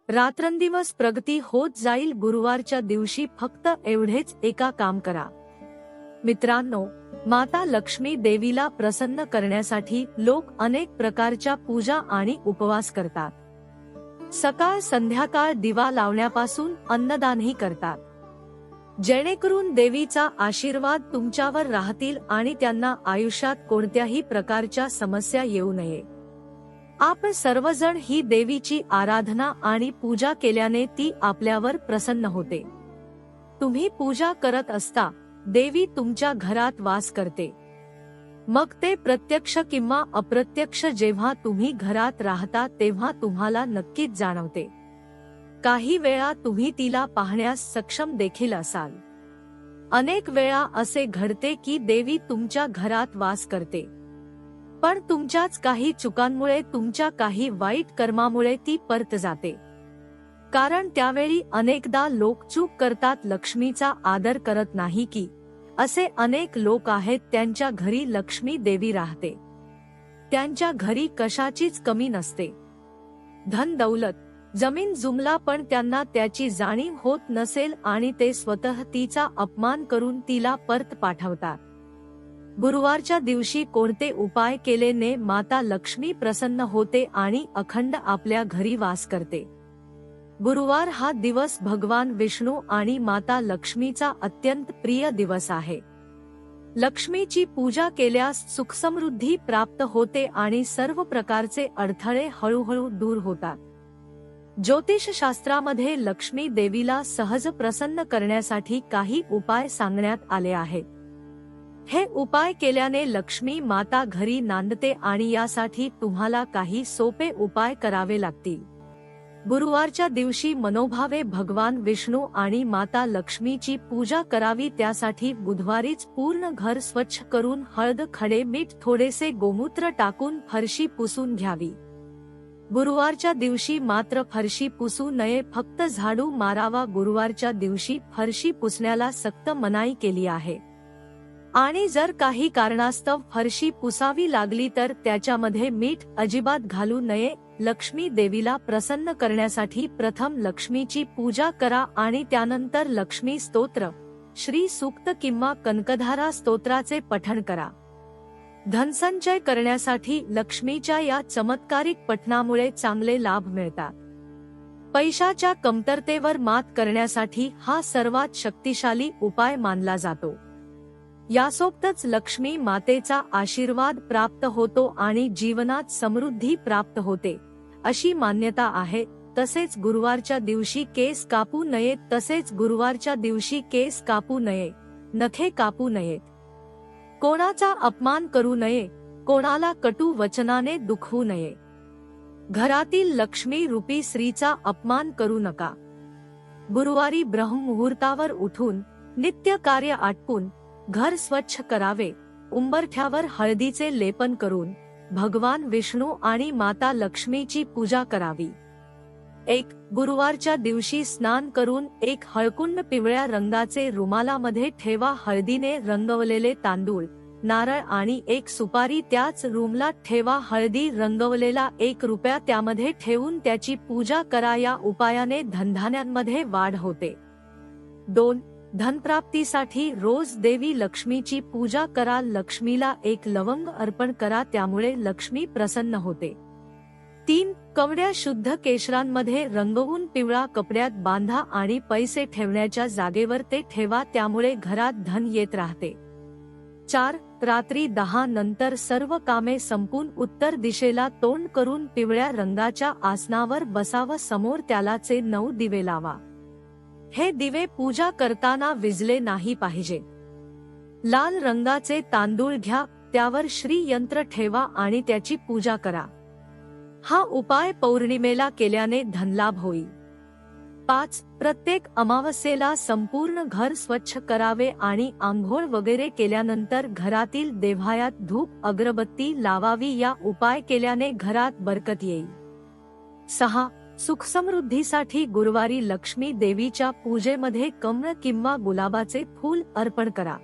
रात्रंदिवस प्रगती होत जाईल. गुरुवारच्या दिवशी फक्त एवढेच एका काम करा. मित्रांनो, माता लक्ष्मी देवीला प्रसन्न करण्यासाठी लोक अनेक प्रकारच्या पूजा आणि उपवास करतात. सकाळ संध्याकाळ दिवा लावण्यापासून अन्नदानही करतात, जेणेकरून देवीचा आशीर्वाद तुमच्यावर राहतील आणि त्यांना आयुष्यात कोणत्याही प्रकारच्या समस्या येऊ नये. आपण सर्वजण ही देवीची आराधना आणि पूजा केल्याने ती आपल्यावर प्रसन्न होते. तुम्ही पूजा करत असता देवी तुमच्या घरात वास करते. मग ते प्रत्यक्ष किंवा अप्रत्यक्ष जेव्हा तुम्ही घरात राहता तेव्हा तुम्हाला नक्कीच जाणवते. काही वेळा तुम्ही तिला पाहण्यास सक्षम देखील असाल. अनेक वेळा असे घडते की देवी तुमच्या घरात वास करते, पण तुमच्याच काही चुकांमुळे, तुमच्या काही वाईट कर्मामुळे ती परत जाते. कारण त्यावेळी अनेकदा लोक चूक करतात, लक्ष्मीचा आदर करत नाही की असे अनेक लोक आहेत त्यांच्या घरी लक्ष्मी देवी राहते. त्यांच्या घरी कशाचीच कमी नसते. धन दौलत, जमीन जुमला, पण त्यांना त्याची जाणीव होत नसेल आणि ते स्वतः तिचा अपमान करून तिला परत पाठवतात. गुरुवारच्या दिवशी कोणते उपाय केल्याने माता लक्ष्मी प्रसन्न होते आणि अखंड आपल्या घरी वास करते? गुरुवार हा दिवस भगवान विष्णू आणि माता लक्ष्मीचा अत्यंत प्रिय दिवस आहे. लक्ष्मीची पूजा केल्यास सुखसमृद्धी प्राप्त होते आणि सर्व प्रकारचे अडथळे हळूहळू दूर होतात. ज्योतिषशास्त्रामध्ये लक्ष्मी देवीला सहज प्रसन्न करण्यासाठी काही उपाय सांगण्यात आले आहेत. हे उपाय केल्याने लक्ष्मी माता घरी नांदते आणि यासाठी तुम्हाला काही सोपे उपाय करावे लागतील. गुरुवारच्या दिवशी मनोभावे भगवान विष्णू आणि माता लक्ष्मीची पूजा करावी. त्यासाठी बुधवारीच पूर्ण घर स्वच्छ करून हळद, खडे मीठ, थोडेसे गोमूत्र टाकून फरशी पुसून घ्यावी. गुरुवारच्या दिवशी मात्र फरशी पुसू नये, फक्त झाडू मारावा. गुरुवारच्या दिवशी फरशी पुसण्याला सक्त मनाई केली आहे आणि जर काही कारणास्तव फरशी पुसावी लागली तर त्याच्यामध्ये मीठ अजिबात घालू नये. लक्ष्मी देवीला प्रसन्न करण्यासाठी प्रथम लक्ष्मीची पूजा करा आणि त्यानंतर लक्ष्मी स्तोत्र, श्री सूक्त किंवा कनकधारा स्तोत्राचे पठण करा. धनसंचय करण्यासाठी लक्ष्मीच्या या चमत्कारिक पठणामुळे चांगले लाभ मिळतात. पैशाच्या कमतरतेवर मात करण्यासाठी हा सर्वात शक्तिशाली उपाय मानला जातो. यासोबतच लक्ष्मी मातेचा आशीर्वाद प्राप्त होतो आणि जीवनात समृद्धी प्राप्त होते अशी मान्यता आहे. तसेच गुरुवारच्या दिवशी केस कापू नये, नखे कापू नयेत, कोणाचा अपमान करू नये, कोणाला कटू वचनाने दुखवू नये, घरातील लक्ष्मी रूपी स्त्रीचा अपमान करू नका. गुरुवारी ब्रह्ममुहूर्तावर उठून नित्य कार्य आटपून घर स्वच्छ करावे. उंबरठ्यावर हळदीचे लेपन करून भगवान विष्णू आणि माता लक्ष्मीची पूजा करावी. 1. गुरुवारच्या दिवशी स्नान करून एक हळकुंड पिवळ्या रंगाचे रुमालामध्ये ठेवा. हळदीने रंगवलेले तांदूळ, नारळ आणि एक सुपारी त्याच रुमालात ठेवा. हळदी रंगवलेला 1 रुपया त्यामध्ये ठेवून त्याची पूजा करा. या उपायाने धनधान्यांमध्ये वाढ होते. 2. धनप्राप्तीसाठी रोज देवी लक्ष्मीची पूजा करा. लक्ष्मीला 1 लवंग अर्पण करा, त्यामुळे लक्ष्मी प्रसन्न होते. 3. कवड्या शुद्ध केशरांमध्ये रंगवून पिवळा कपड्यात बांधा आणि पैसे ठेवण्याच्या जागेवर ते ठेवा, त्यामुळे घरात धन येत राहते. 4. रात्री 10 नंतर सर्व कामे संपून उत्तर दिशेला तोंड करून पिवळ्या रंगाच्या आसनावर बसावं. समोर त्यालाचे 9 दिवे लावा. हे दिवे पूजा करताना विझले नाही पाहिजे. लाल रंगाचे तांदूळ घ्या, त्यावर श्री यंत्र ठेवा आणि त्याची पूजा करा. हा उपाय पौर्णिमेला केल्याने धनलाभ होईल. 5. प्रत्येक अमावस्येला संपूर्ण घर स्वच्छ करावे आणि आंघोळ वगैरे केल्यानंतर घरातील देव्हायात धूप अगरबत्ती लावावी. या उपाय केल्याने घरात बरकत येईल. 6. सुखसमृद्धीसाठी गुरुवारी लक्ष्मी देवीच्या पूजेमध्ये कमळ किंवा गुलाबाचे फूल अर्पण करा.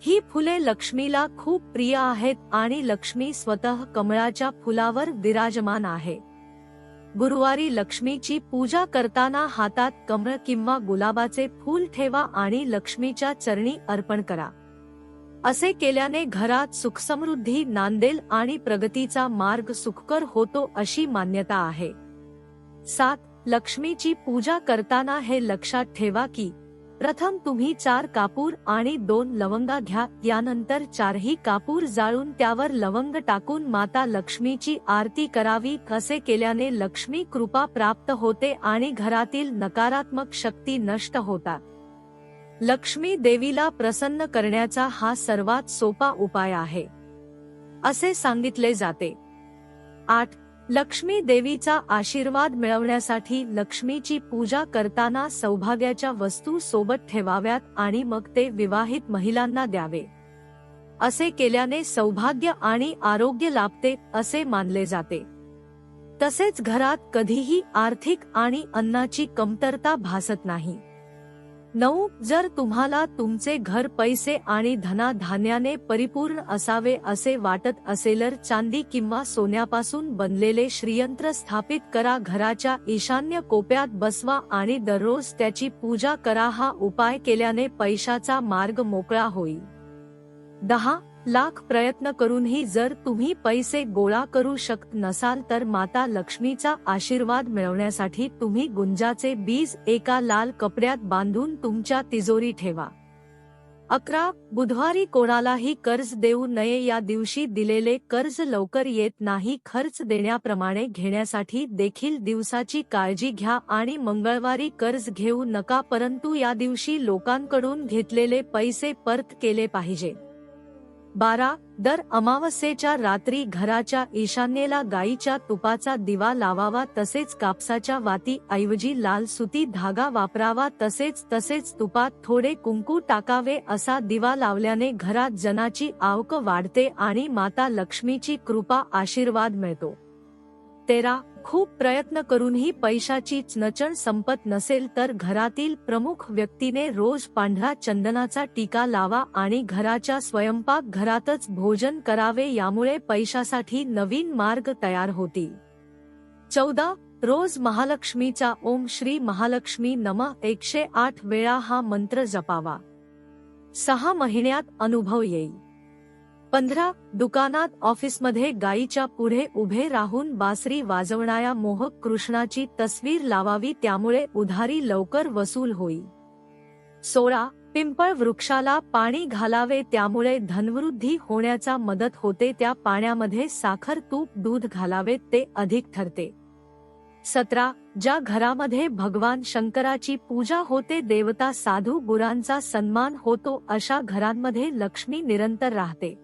ही फुले लक्ष्मीला खूप प्रिय आहेत आणि लक्ष्मी स्वतः कमळाच्या फुलावर विराजमान आहे. गुरुवारी लक्ष्मीची पूजा करताना हातात कमळ किंवा गुलाबाचे फूल ठेवा आणि लक्ष्मीच्या चरणी अर्पण करा. असे केल्याने घरात सुखसमृद्धी नांदेल आणि प्रगतीचा मार्ग सुखकर होतो अशी मान्यता आहे. 7. लक्ष्मीची पूजा करताना हे लक्षात ठेवा की प्रथम तुम्ही 4 कापूर आणि 2 लवंगा घ्या. यानंतर 4ही कापूर जाळून त्यावर लवंग टाकून माता लक्ष्मीची आरती करावी. असे केल्याने लक्ष्मी कृपा प्राप्त होते आणि घरातील नकारात्मक शक्ती नष्ट होतात. लक्ष्मी देवीला प्रसन्न करण्याचा हा सर्वात सोपा उपाय आहे असे सांगितले जाते. 8. लक्ष्मी देवीचा आशीर्वाद मिळवण्यासाठी लक्ष्मीची पूजा करताना सौभाग्याच्या वस्तू सोबत ठेवाव्यात आणि मग ते विवाहित महिलांना द्यावे. असे केल्याने सौभाग्य आणि आरोग्य लाभते असे मानले जाते. तसेच घरात कधीही आर्थिक आणि अन्नाची कमतरता भासत नाही. 9. जर तुम्हाला तुमचे घर पैसे आणि धनाधान्याने परिपूर्ण असावे असे वाटत असेल तर चांदी किंवा सोन्यापासून बनलेले श्रीयंत्र स्थापित करा. घराच्या ईशान्य कोपऱ्यात बसवा आणि दररोज त्याची पूजा करा. हा उपाय केल्याने पैशाचा मार्ग मोकळा होईल. 10. लाख प्रयत्न करूनही जर तुम्ही पैसे गोळा करू शकत नसाल तर माता लक्ष्मीचा आशीर्वाद मिळवण्यासाठी तुम्ही गुंजाचे बीज एका लाल कपड्यात बांधून तुमच्या तिजोरी ठेवा. 11. बुधवारी कोणालाही कर्ज देऊ नये. या दिवशी दिलेले कर्ज लवकर येत नाही. खर्च देण्याप्रमाणे घेण्यासाठी देखील दिवसाची काळजी घ्या आणि मंगळवारी कर्ज घेऊ नका, परंतु या दिवशी लोकांकडून घेतलेले पैसे परत केले पाहिजे. 12. दर अमावस्येच्या रात्री घराच्या ईशान्येला गाईच्या तुपाचा दिवा लावावा. तसेच कापसाच्या वाती ऐवजी लाल सुती धागा वापरावा. तसेच तुपात थोडे कुंकू टाकावे. असा दिवा लावल्याने घरात जनाची आवक वाढते आणि माता लक्ष्मीची कृपा आशीर्वाद मिळतो. 13. खूप प्रयत्न करूनही पैशाची चणचण संपत नसेल तर घरातील प्रमुख व्यक्तीने रोज पांढरा चंदनाचा टीका लावा आणि घराच्या स्वयंपाक घरातच भोजन करावे. यामुळे पैशासाठी नवीन मार्ग तयार होतील. 14. रोज महालक्ष्मीचा ओम श्री महालक्ष्मी नमः 108 वेळा हा मंत्र जपावा. 6 महिन्यात अनुभव येईल. 15. दुकानात ऑफिसमध्ये गायीच्या पुढे उभे राहून बासरी वाजवणाऱ्या मोहक कृष्णाची तस्वीर लावावी. त्यामुळे उधारी लवकर वसूल होईल. 16. पिंपळ वृक्षाला पाणी घालावे. त्यामुळे धनवृद्धी होण्याचा मदत होते. त्या पाण्यामध्ये साखर तूप दूध घालावे, ते अधिक ठरते. 17. ज्या घरामध्ये भगवान शंकराची पूजा होते, देवता साधू गुरांचा सन्मान होतो, अशा घरांमध्ये लक्ष्मी निरंतर राहते.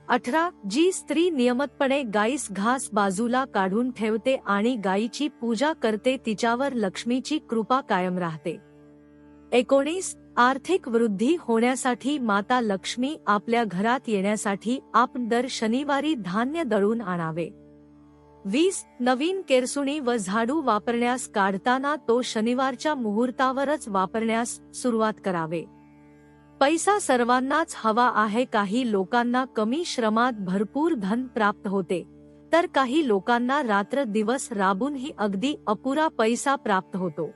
18. जी स्त्री नियमितपणे गाईस घास बाजूला काढून ठेवते आणि गायीची पूजा करते तिच्यावर लक्ष्मीची कृपा कायम राहते. 19. आर्थिक वृद्धी होण्यासाठी माता लक्ष्मी आपल्या घरात येण्यासाठी आपण दर शनिवारी धान्य दळून आणावे. 20. नवीन केरसुणी व झाडू वापरण्यास काढताना तो शनिवारच्या मुहूर्तावरच वापरण्यास सुरुवात करावे. पैसा सर्वांनाच हवा आहे. काही लोकांना कमी श्रमात भरपूर धन प्राप्त होते, तर काही लोकांना रात्र दिवस राबूनही अगदी अपुरा पैसा प्राप्त होतो.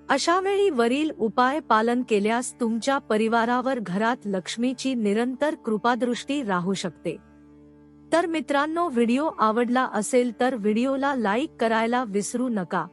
अशा वेळी वरील उपाय पालन केल्यास तुमच्या परिवारावर घरात लक्ष्मीची निरंतर कृपादृष्टी राहू शकते. तर मित्रांनो, व्हिडिओ आवडला असेल तर व्हिडिओला लाईक करायला विसरू नका.